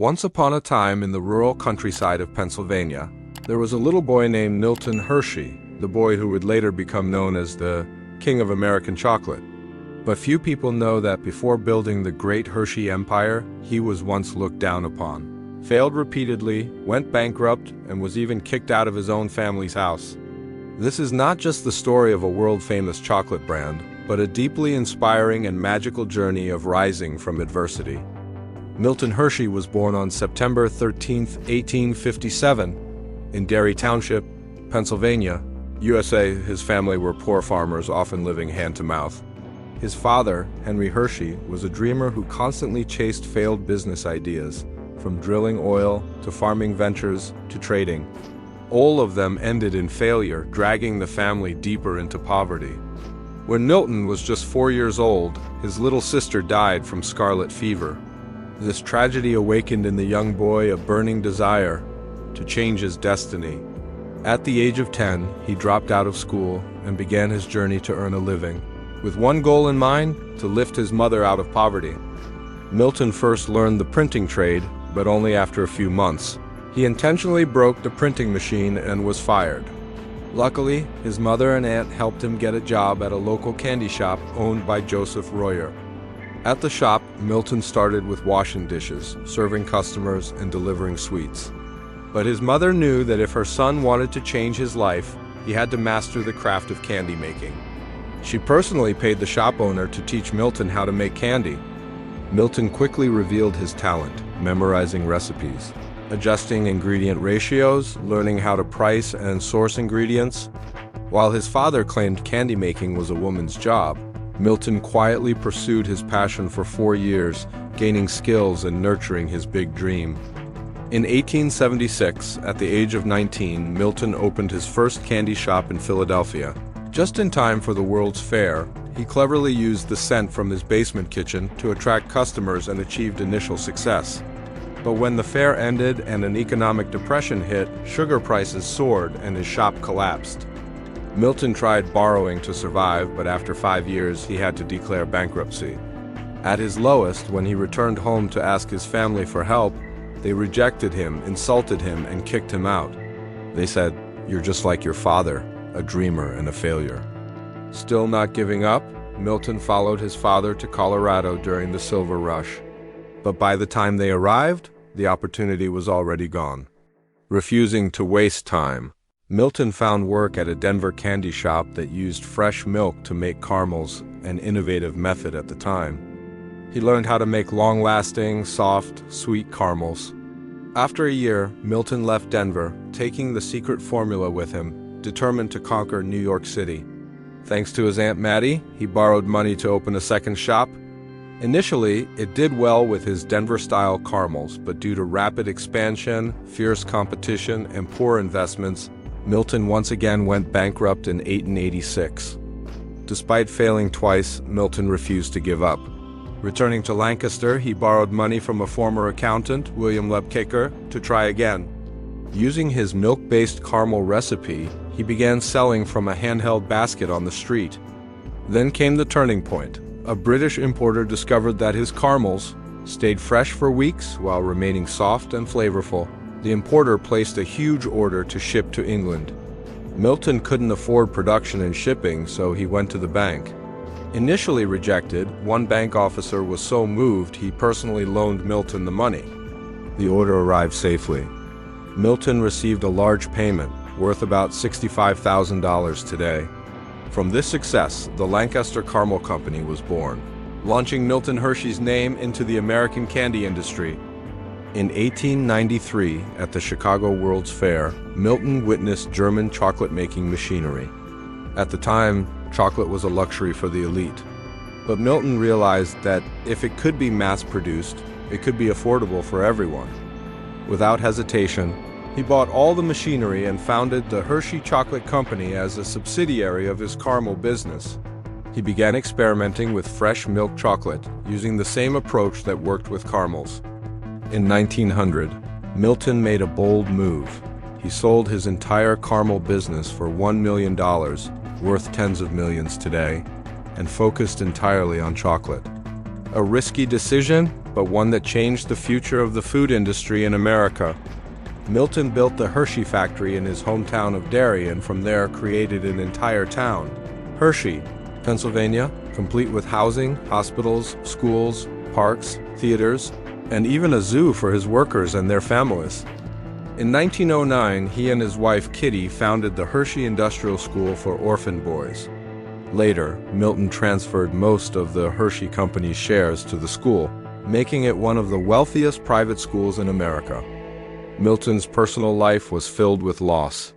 Once upon a time in the rural countryside of Pennsylvania, there was a little boy named Milton Hershey, the boy who would later become known as the King of American Chocolate. But few people know that before building the great Hershey empire, he was once looked down upon, failed repeatedly, went bankrupt, and was even kicked out of his own family's house. This is not just the story of a world-famous chocolate brand, but a deeply inspiring and magical journey of rising from adversity. Milton Hershey was born on September 13, 1857, in Derry Township, Pennsylvania, USA. His family were poor farmers, often living hand-to-mouth. His father, Henry Hershey, was a dreamer who constantly chased failed business ideas, from drilling oil to farming ventures to trading. All of them ended in failure, dragging the family deeper into poverty. When Milton was just 4 years old, his little sister died from scarlet fever. This tragedy awakened in the young boy a burning desire to change his destiny. At the age of 10, he dropped out of school and began his journey to earn a living, with one goal in mind: to lift his mother out of poverty. Milton first learned the printing trade, but only after a few months. He intentionally broke the printing machine and was fired. Luckily, his mother and aunt helped him get a job at a local candy shop owned by Joseph Royer. At the shop, Milton started with washing dishes, serving customers, and delivering sweets. But his mother knew that if her son wanted to change his life, he had to master the craft of candy making. She personally paid the shop owner to teach Milton how to make candy. Milton quickly revealed his talent, memorizing recipes, adjusting ingredient ratios, learning how to price and source ingredients. While his father claimed candy making was a woman's job, Milton quietly pursued his passion for 4 years, gaining skills and nurturing his big dream. In 1876, at the age of 19, Milton opened his first candy shop in Philadelphia. Just in time for the World's Fair, he cleverly used the scent from his basement kitchen to attract customers and achieved initial success. But when the fair ended and an economic depression hit, sugar prices soared and his shop collapsed. Milton tried borrowing to survive, but after 5 years, he had to declare bankruptcy. At his lowest, when he returned home to ask his family for help, they rejected him, insulted him, and kicked him out. They said, "You're just like your father, a dreamer and a failure." Still not giving up, Milton followed his father to Colorado during the Silver Rush. But by the time they arrived, the opportunity was already gone. Refusing to waste time, Milton found work at a Denver candy shop that used fresh milk to make caramels, an innovative method at the time. He learned how to make long-lasting, soft, sweet caramels. After a year, Milton left Denver, taking the secret formula with him, determined to conquer New York City. Thanks to his Aunt Mattie, he borrowed money to open a second shop. Initially, it did well with his Denver-style caramels, but due to rapid expansion, fierce competition, and poor investments, Milton once again went bankrupt in 1886. Despite failing twice, Milton refused to give up. Returning to Lancaster, he borrowed money from a former accountant, William Lebkaker, to try again. Using his milk-based caramel recipe, he began selling from a handheld basket on the street. Then came the turning point. A British importer discovered that his caramels stayed fresh for weeks while remaining soft and flavorful. The importer placed a huge order to ship to England. Milton couldn't afford production and shipping, so he went to the bank. Initially rejected, one bank officer was so moved he personally loaned Milton the money. The order arrived safely. Milton received a large payment, worth about $65,000 today. From this success, the Lancaster Caramel Company was born, launching Milton Hershey's name into the American candy industry. In 1893, at the Chicago World's Fair, Milton witnessed German chocolate-making machinery. At the time, chocolate was a luxury for the elite. But Milton realized that if it could be mass-produced, it could be affordable for everyone. Without hesitation, he bought all the machinery and founded the Hershey Chocolate Company as a subsidiary of his caramel business. He began experimenting with fresh milk chocolate, using the same approach that worked with caramels. In 1900, Milton made a bold move. He sold his entire caramel business for $1 million, worth tens of millions today, and focused entirely on chocolate. A risky decision, but one that changed the future of the food industry in America. Milton built the Hershey factory in his hometown of Derry and from there created an entire town, Hershey, Pennsylvania, complete with housing, hospitals, schools, parks, theaters, and even a zoo for his workers and their families. In 1909, he and his wife Kitty founded the Hershey Industrial School for orphan boys. Later, Milton transferred most of the Hershey Company's shares to the school, making it one of the wealthiest private schools in America. Milton's personal life was filled with loss.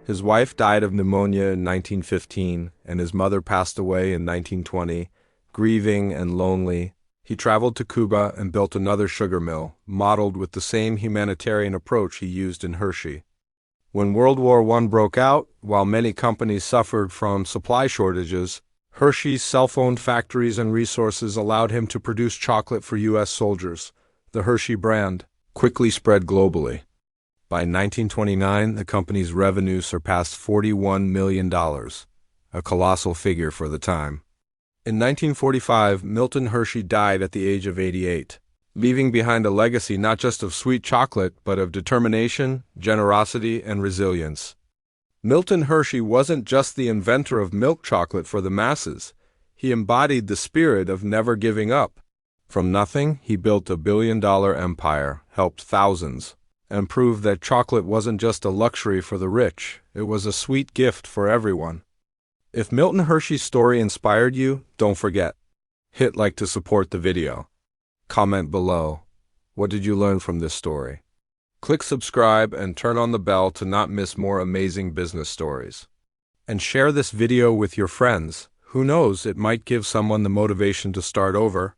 His wife died of pneumonia in 1915, and his mother passed away in 1920. Grieving and lonely, he traveled to Cuba and built another sugar mill, modeled with the same humanitarian approach he used in Hershey. When World War I broke out, while many companies suffered from supply shortages, Hershey's self-owned factories and resources allowed him to produce chocolate for U.S. soldiers. The Hershey brand quickly spread globally. By 1929, the company's revenue surpassed $41 million, a colossal figure for the time. In 1945, Milton Hershey died at the age of 88, leaving behind a legacy not just of sweet chocolate, but of determination, generosity, and resilience. Milton Hershey wasn't just the inventor of milk chocolate for the masses. He embodied the spirit of never giving up. From nothing, he built a billion-dollar empire, helped thousands, and proved that chocolate wasn't just a luxury for the rich, it was a sweet gift for everyone. If Milton Hershey's story inspired you, don't forget, hit like to support the video. Comment below, what did you learn from this story? Click subscribe and turn on the bell to not miss more amazing business stories. And share this video with your friends. Who knows, it might give someone the motivation to start over.